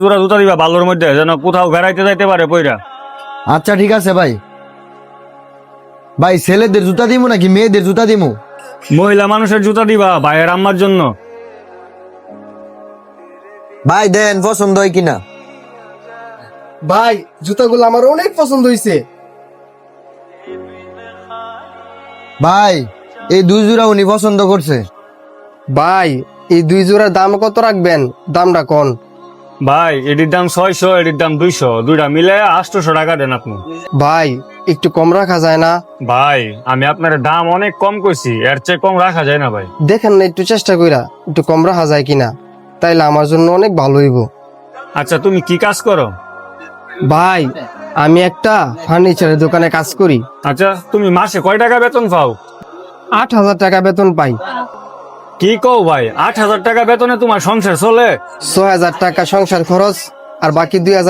জোড়া জুতা দিবা বালুর মধ্যে, যেন কোথাও বেড়াইতে যাইতে পারে পইরা। আচ্ছা ঠিক আছে ভাই। ভাই ছেলেদের জুতা দিমু নাকি মেয়েদের জুতা দিমু? মহিলা মানুষের জুতা দিবা ভাইয়ের আম্মার জন্য। ভাই দেন পছন্দ হয় কিনা। ভাই জুতাগুলো আমার অনেক পছন্দ হয়েছে। ভাই এই দুই জোড়া উনি পছন্দ করছে। ভাই এই দুই জোড়ার দাম কত রাখবেন? দামটা কোন? ভাই এটির দাম 600, এটির দাম 200, দুইটা মিলে 800 টাকা দেন আপনি। ভাই একটু কম রাখা যায় না? ভাই আমি আপনার দাম অনেক কম কইছি, এর চেয়ে কম রাখা যায় না ভাই। দেখেন না একটু চেষ্টা কইরা একটু কম রাখা যায় কিনা, তাইলে আমার জন্য অনেক ভালো হইব। আচ্ছা তুমি কি কাজ করো? ভাই আমি একটা ফার্নিচারের দোকানে কাজ করি। আচ্ছা তুমি মাসে কয় টাকা বেতন পাও? 8,000 টাকা বেতন পাই। কি কও ভাই, 8,000 টাকা বেতনে তোমার সংসার চলে? 6,000 টাকা সংসার খরচ আর বাকি 2,000